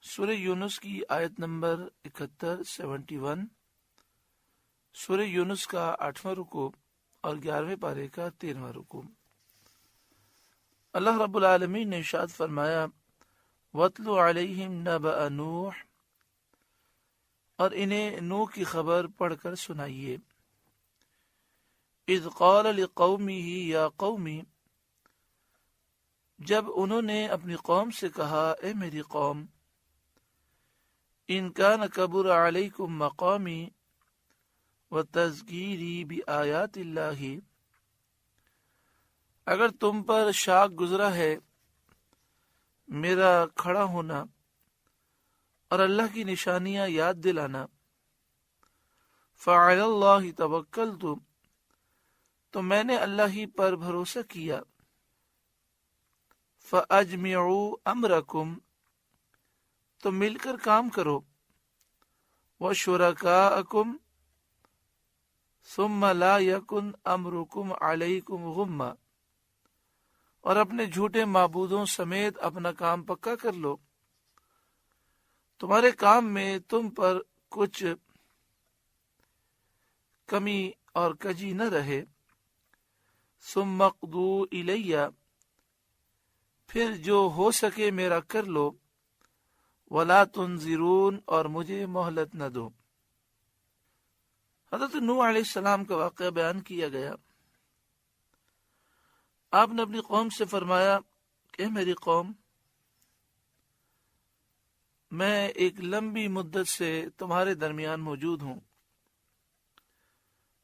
سورہ یونس کی آیت نمبر 71 سورہ یونس کا 8واں رکوع اور 11ویں پارے کا 13واں رکوع۔ اللہ رب العالمین نے ارشاد فرمایا وَاتْلُ عَلَيْهِمْ نَبَأَ نوح، اور انہیں نوح کی خبر پڑھ کر سنائیے۔ اذ قال لقومه یا قومی، جب انہوں نے اپنی قوم سے کہا اے میری قوم، ان کان کبر علیکم مقامی وتذکیری بآیات اللہ، اگر تم پر شاق گزرا ہے میرا کھڑا ہونا اور اللہ کی نشانیاں یاد دلانا، فعلی اللہ توکلت، تو میں نے اللہ ہی پر بھروسہ کیا، فاجمعوا امرکم، تو مل کر کام کرو، وشرکاءکم، ثم لا یکن امرکم علیکم غمہ، اور اپنے جھوٹے معبودوں سمیت اپنا کام پکا کر لو، تمہارے کام میں تم پر کچھ کمی اور کجی نہ رہے، ثم اقضوا الیہ، پھر جو ہو سکے میرا کر لو، ولا تنظرون، اور مجھے مہلت نہ دو۔ حضرت نوح علیہ السلام کا واقعہ بیان کیا گیا۔ آپ نے اپنی قوم سے فرمایا کہ میری قوم، میں ایک لمبی مدت سے تمہارے درمیان موجود ہوں۔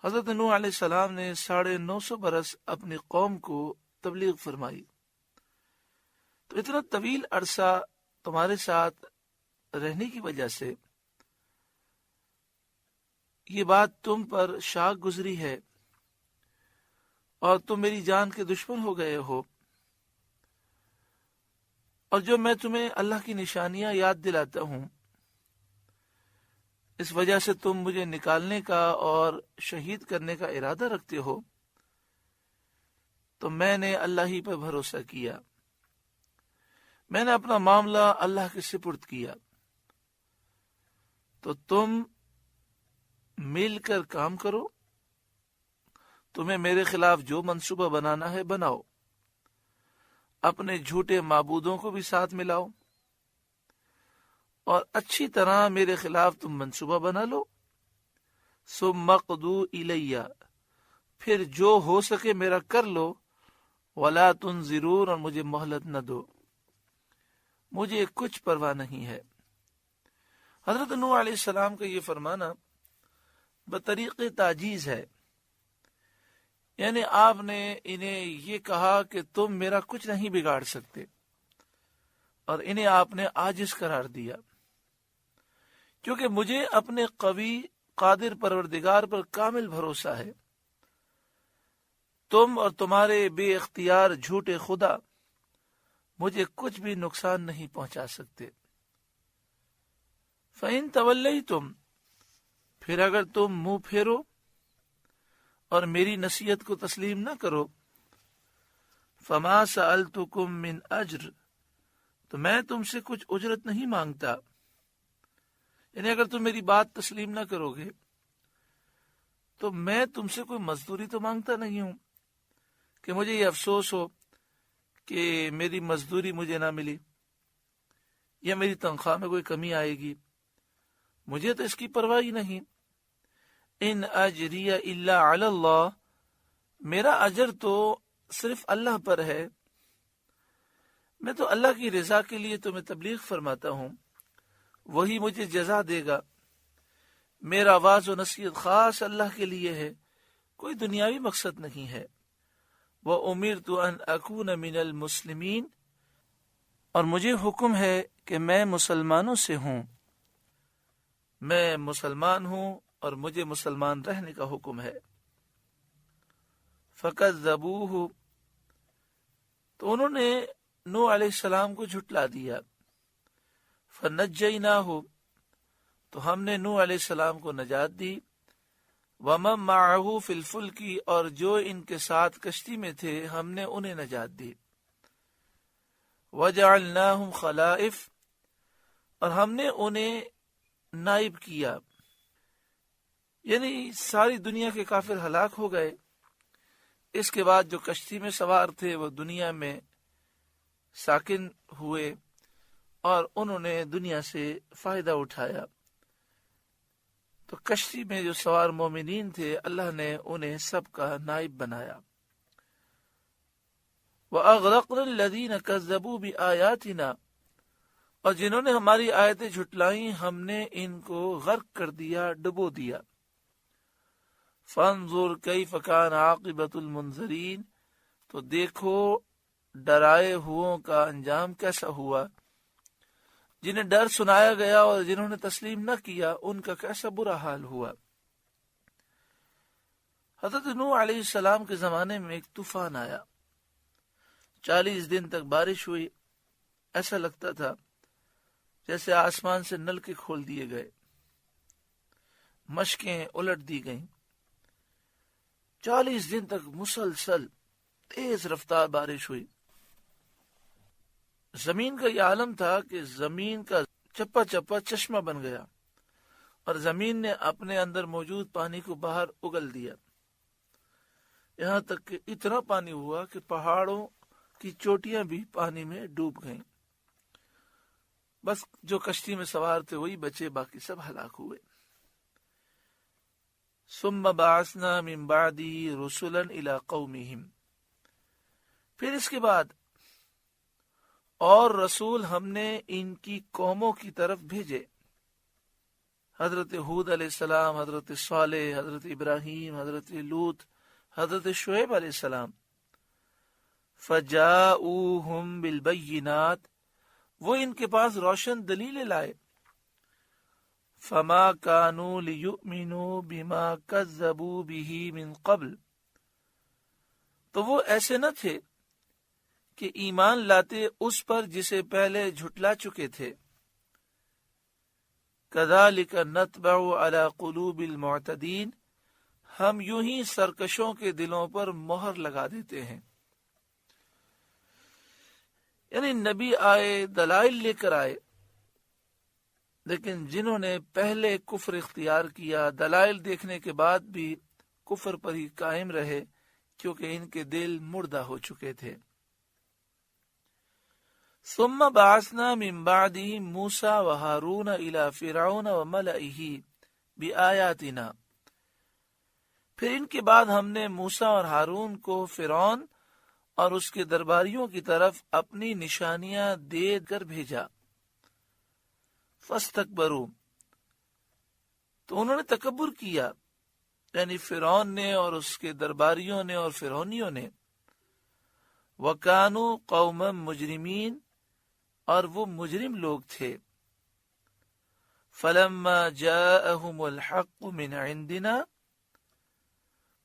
حضرت نوح علیہ السلام نے 950 برس اپنی قوم کو تبلیغ فرمائی، تو اتنا طویل عرصہ تمہارے ساتھ رہنے کی وجہ سے یہ بات تم پر شاق گزری ہے اور تم میری جان کے دشمن ہو گئے ہو، اور جو میں تمہیں اللہ کی نشانیاں یاد دلاتا ہوں، اس وجہ سے تم مجھے نکالنے کا اور شہید کرنے کا ارادہ رکھتے ہو، تو میں نے اللہ ہی پر بھروسہ کیا، میں نے اپنا معاملہ اللہ کے سپرد کیا، تو تم مل کر کام کرو، تمہیں میرے خلاف جو منصوبہ بنانا ہے بناؤ، اپنے جھوٹے معبودوں کو بھی ساتھ ملاؤ، اور اچھی طرح میرے خلاف تم منصوبہ بنا لو، ثم اقضوا الیہ، پھر جو ہو سکے میرا کر لو، ولا تنظرون، اور مجھے مہلت نہ دو، مجھے کچھ پرواہ نہیں ہے۔ حضرت نوح علیہ السلام کا یہ فرمانا بطریق تعجیز ہے، یعنی آپ نے انہیں یہ کہا کہ تم میرا کچھ نہیں بگاڑ سکتے، اور انہیں آپ نے عاجز قرار دیا، کیونکہ مجھے اپنے قوی قادر پروردگار پر کامل بھروسہ ہے، تم اور تمہارے بے اختیار جھوٹے خدا مجھے کچھ بھی نقصان نہیں پہنچا سکتے۔ فَإِن تَوَلَّيْتُمْ، پھر اگر تم منہ پھیرو اور میری نصیحت کو تسلیم نہ کرو، فَمَا سَأَلْتُكُم مِّنْ أَجْرٍ، تو میں تم سے کچھ اجرت نہیں مانگتا، یعنی اگر تم میری بات تسلیم نہ کرو گے تو میں تم سے کوئی مزدوری تو مانگتا نہیں ہوں کہ مجھے یہ افسوس ہو کہ میری مزدوری مجھے نہ ملی یا میری تنخواہ میں کوئی کمی آئے گی، مجھے تو اس کی پرواہ ہی نہیں۔ ان اجری الا علی اللہ، میرا اجر تو صرف اللہ پر ہے، میں تو اللہ کی رضا کے لیے تمہیں تبلیغ فرماتا ہوں، وہی مجھے جزا دے گا، میرا آواز و نصیحت خاص اللہ کے لیے ہے، کوئی دنیاوی مقصد نہیں ہے۔ وَأُمِرْتُ أَنْ أَكُونَ مِنَ الْمُسْلِمِينَ، اور مجھے حکم ہے کہ میں مسلمانوں سے ہوں، میں مسلمان ہوں اور مجھے مسلمان رہنے کا حکم ہے۔ فَكَذَّبُوهُ، تو انہوں نے نوح علیہ السلام کو جھٹلا دیا۔ فَنَجَّيْنَاهُ، تو ہم نے نوح علیہ السلام کو نجات دی، وَمَن مَّعَهُ فِي الْفُلْكِ، اور جو ان کے ساتھ کشتی میں تھے ہم نے انہیں نجات دی. وَجَعَلْنَاهُمْ خَلَائِفَ، اور ہم نے انہیں نائب کیا، یعنی ساری دنیا کے کافر ہلاک ہو گئے. اس کے بعد جو کشتی میں سوار تھے وہ دنیا میں ساکن ہوئے اور انہوں نے دنیا سے فائدہ اٹھایا. تو کشتی میں جو سوار مومنین تھے اللہ نے انہیں سب کا نائب بنایا. وَأَغْرَقْنَا الَّذِينَ كَذَّبُوا بِآيَاتِنَا، اور جنہوں نے ہماری آیتیں جھٹلائیں ہم نے ان کو غرق کر دیا، ڈبو دیا. فَانظُرْ كَيْفَ كَانَ عَاقِبَةُ الْمُنذَرِينَ، تو دیکھو ڈرائے ہوئوں کا انجام کیسا ہوا. جنہیں ڈر سنایا گیا اور جنہوں نے تسلیم نہ کیا ان کا کیسا برا حال ہوا. حضرت نوح علیہ السلام کے زمانے میں ایک طوفان آیا. 40 دن تک بارش ہوئی. ایسا لگتا تھا جیسے آسمان سے نلکے کھول دیے گئے، مشکیں الٹ دی گئیں. 40 دن تک مسلسل تیز رفتار بارش ہوئی. زمین کا یہ عالم تھا کہ زمین کا چپا چپا چشمہ بن گیا اور زمین نے اپنے اندر موجود پانی کو باہر اگل دیا. یہاں تک کہ اتنا پانی ہوا کہ پہاڑوں کی چوٹیاں بھی پانی میں ڈوب گئیں. بس جو کشتی میں سوار تھے وہی بچے، باقی سب ہلاک ہوئے. ثم بعثنا من بعده رسلا الى قومهم، پھر اس کے بعد اور رسول ہم نے ان کی قوموں کی طرف بھیجے. حضرت ہود علیہ السلام، حضرت صالح، حضرت ابراہیم، حضرت لوط، حضرت شعیب علیہ السلام. فجاؤہم بالبینات، وہ ان کے پاس روشن دلیلیں لائے. فما كانوا ليؤمنوا بما كذبوا به من قبل، تو وہ ایسے نہ تھے کہ ایمان لاتے اس پر جسے پہلے جھٹلا چکے تھے. كذلك نطبع على قلوب المعتدين، ہم یوں ہی سرکشوں کے دلوں پر مہر لگا دیتے ہیں. یعنی نبی آئے، دلائل لے کر آئے، لیکن جنہوں نے پہلے کفر اختیار کیا دلائل دیکھنے کے بعد بھی کفر پر ہی قائم رہے کیونکہ ان کے دل مردہ ہو چکے تھے. ثم بعثنا من بعده موسى وهارون الى فرعون وملئه بآياتنا، پھر ان کے بعد ہم نے موسیٰ اور ہارون کو فرعون اور اس کے درباریوں کی طرف اپنی نشانیاں دے کر بھیجا. فاستکبروا، تو انہوں نے تکبر کیا، یعنی فرعون نے اور اس کے درباریوں نے اور فرعونیوں نے. وَكَانُوا قَوْمًا مُجْرِمِينَ، اور وہ مجرم لوگ تھے. فَلَمَّا جَاءَهُمُ الْحَقُّ مِنْ عِنْدِنَا،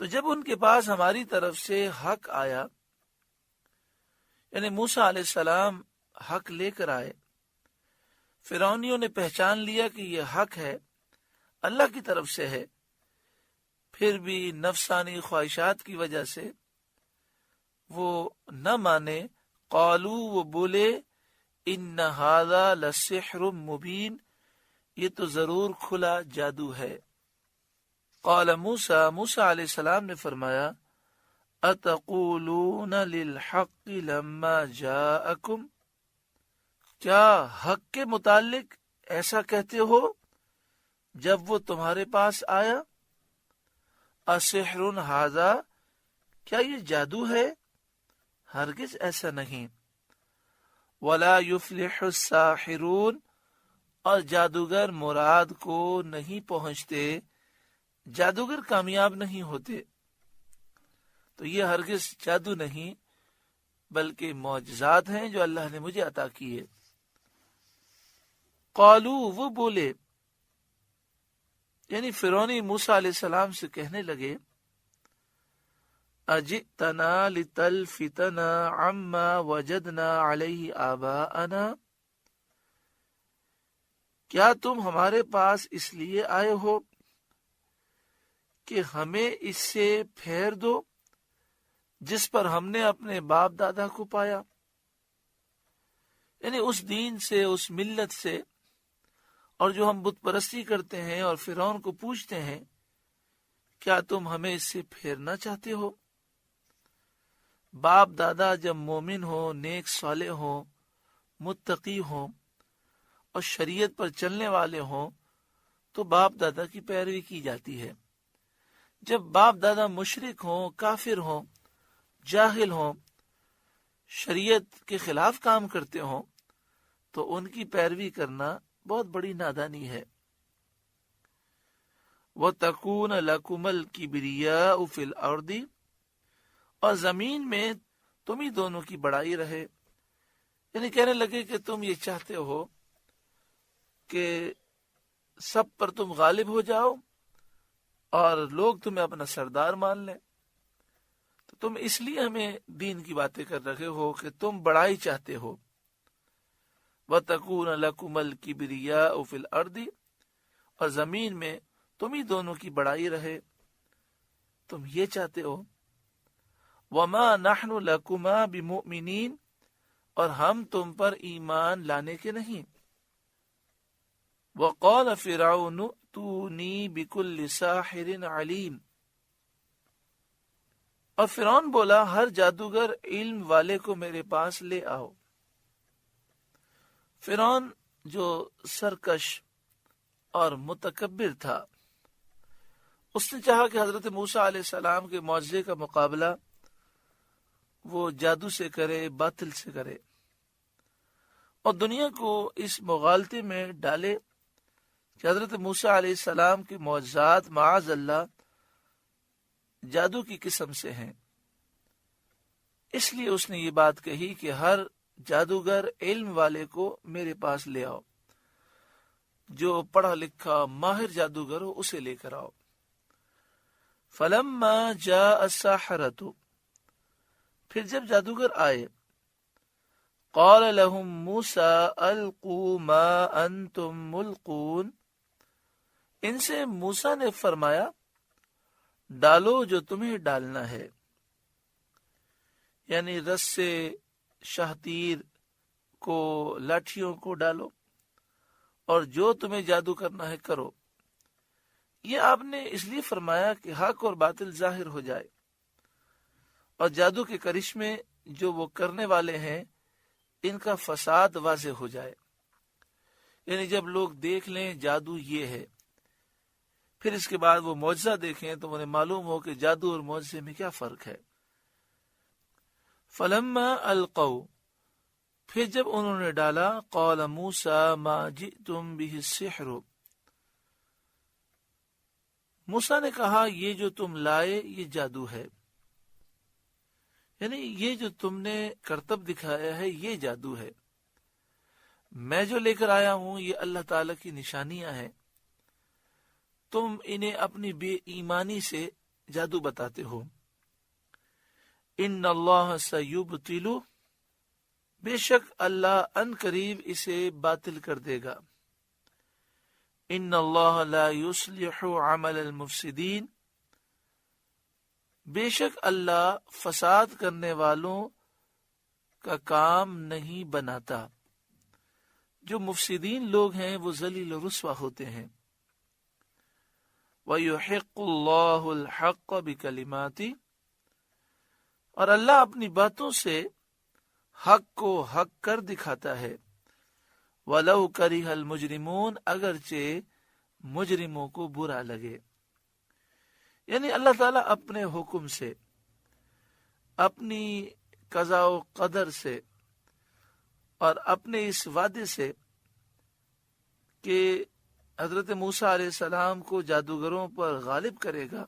تو جب ان کے پاس ہماری طرف سے حق آیا، یعنی موسیٰ علیہ السلام حق لے کر آئے، فرعونیوں نے پہچان لیا کہ یہ حق ہے، اللہ کی طرف سے ہے، پھر بھی نفسانی خواہشات کی وجہ سے وہ نہ مانے. قالو، وہ بولے، ان ھذا لسحر مبین، یہ تو ضرور کھلا جادو ہے. قال موسیٰ، موسیٰ علیہ السلام نے فرمایا، اتقولون للحق لما جاءکم، کیا حق کے متعلق ایسا کہتے ہو جب وہ تمہارے پاس آیا؟ اسحر ھذا، کیا یہ جادو ہے؟ ہرگز ایسا نہیں. ولا یفلح الساحرون، اور جادوگر مراد کو نہیں پہنچتے، جادوگر کامیاب نہیں ہوتے. تو یہ ہرگز جادو نہیں بلکہ معجزات ہیں جو اللہ نے مجھے عطا کیے. قالو، وہ بولے، یعنی فرعونی موسیٰ علیہ السلام سے کہنے لگے، اجئتنا لتلفتنا عما وجدنا علیہ آباءنا، کیا تم ہمارے پاس اس لیے آئے ہو کہ ہمیں اس سے پھیر دو جس پر ہم نے اپنے باپ دادا کو پایا، یعنی اس دین سے، اس ملت سے، اور جو ہم بت پرستی کرتے ہیں اور فرعون کو پوچھتے ہیں کیا تم ہمیں اس سے پھیرنا چاہتے ہو؟ باپ دادا جب مومن ہو، نیک صالح ہو، متقی ہوں اور شریعت پر چلنے والے ہوں تو باپ دادا کی پیروی کی جاتی ہے۔ جب باپ دادا مشرک ہوں، کافر ہوں، جاہل ہوں، شریعت کے خلاف کام کرتے ہوں تو ان کی پیروی کرنا بہت بڑی نادانی ہے۔ وَتَكُونَ لَكُمَ الْكِبْرِيَاءُ فِي الْأَرْضِ، اور زمین میں تم ہی دونوں کی بڑائی رہے، یعنی کہنے لگے کہ تم یہ چاہتے ہو کہ سب پر تم غالب ہو جاؤ اور لوگ تمہیں اپنا سردار مان لیں، تو تم اس لیے ہمیں دین کی باتیں کر رہے ہو کہ تم بڑائی چاہتے ہو۔ وَتَكُونَ لَكُمَ الْكِبْرِيَاءُ فِي الْأَرْضِ، اور زمین میں تم ہی دونوں کی بڑائی رہے، تم یہ چاہتے ہو۔ وَمَا نَحْنُ لَكُمَا بِمُؤْمِنِينَ، اور ہم تم پر ایمان لانے کے نہیں۔ وَقَالَ فِرْعَوْنُ ائْتُونِي بِكُلِّ سَاحِرٍ عَلِيمٍ، اور فرعون بولا ہر جادوگر علم والے کو میرے پاس لے آؤ۔ فرعون جو سرکش اور متکبر تھا، اس نے چاہا کہ حضرت موسیٰ علیہ السلام کے معجزے کا مقابلہ وہ جادو سے کرے، باطل سے کرے، اور دنیا کو اس مغالطے میں ڈالے کہ حضرت موسیٰ علیہ السلام کے معجزات معاذ اللہ جادو کی قسم سے ہیں۔ اس لیے اس نے یہ بات کہی کہ ہر جادوگر علم والے کو میرے پاس لے آؤ، جو پڑھا لکھا ماہر جادوگر ہو اسے لے کر آؤ۔ فَلَمَّا جَاءَ السَّحَرَةُ، پھر جب جادوگر آئے، قَالَ لَهُم مُوسَىٰ أَلْقُوا مَا أَنْتُمْ مُلْقُونَ، ان سے موسیٰ نے فرمایا ڈالو جو تمہیں ڈالنا ہے، یعنی رسے، شاہ تیر کو، لاٹھیوں کو ڈالو، اور جو تمہیں جادو کرنا ہے کرو۔ یہ آپ نے اس لیے فرمایا کہ حق اور باطل ظاہر ہو جائے اور جادو کے کرشمے جو وہ کرنے والے ہیں ان کا فساد واضح ہو جائے، یعنی جب لوگ دیکھ لیں جادو یہ ہے، پھر اس کے بعد وہ معجزہ دیکھیں تو انہیں معلوم ہو کہ جادو اور معجزے میں کیا فرق ہے۔ فَلَمَّا أَلْقَوْا، پھر جب انہوں نے ڈالا، قَالَ مُوسَىٰ مَا جِئْتُمْ بِهِ السِّحْرُ، موسیٰ نے کہا یہ جو تم لائے یہ جادو ہے، یعنی یہ جو تم نے کرتب دکھایا ہے یہ جادو ہے، میں جو لے کر آیا ہوں یہ اللہ تعالی کی نشانیاں ہیں، تم انہیں اپنی بے ایمانی سے جادو بتاتے ہو۔ ان اللہ سیبطل، بے شک اللہ ان قریب اسے باطل کر دے گا۔ ان اللہ لا یصلح عمل المفسدین، بے شک اللہ فساد کرنے والوں کا کام نہیں بناتا، جو مفسدین لوگ ہیں وہ ذلیل و رسوا ہوتے ہیں۔ وَيُحِقُّ اللَّهُ الْحَقَّ بِكَلِمَاتِهِ، اور اللہ اپنی باتوں سے حق کو حق کر دکھاتا ہے۔ وَلَوْ كَرِهَ الْمُجْرِمُونَ، اگرچہ مجرموں کو برا لگے، یعنی اللہ تعالیٰ اپنے حکم سے، اپنی قضاء و قدر سے اور اپنے اس وعدے سے کہ حضرت موسیٰ علیہ السلام کو جادوگروں پر غالب کرے گا،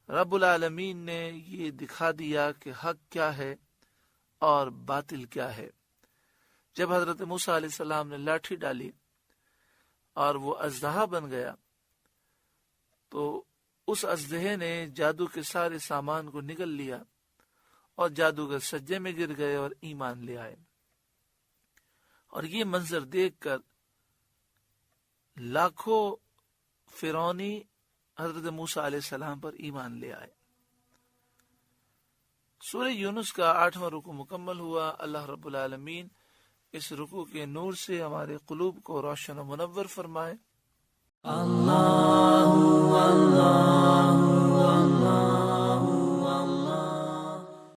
رب العالمین نے یہ دکھا دیا کہ حق کیا ہے اور باطل کیا ہے۔ جب حضرت موسیٰ علیہ السلام نے لاٹھی ڈالی اور وہ اژدہا بن گیا تو اس اژدہے نے جادو کے سارے سامان کو نگل لیا اور جادوگر سجدے میں گر گئے اور ایمان لے آئے۔ اور یہ منظر دیکھ کر لاکھوں فرعونی حضرت موسیٰ علیہ السلام پر ایمان لے آئے۔ سورہ یونس کا 8واں رکوع مکمل ہوا۔ اللہ رب العالمین اس رکوع کے نور سے ہمارے قلوب کو روشن و منور فرمائے۔ اللہ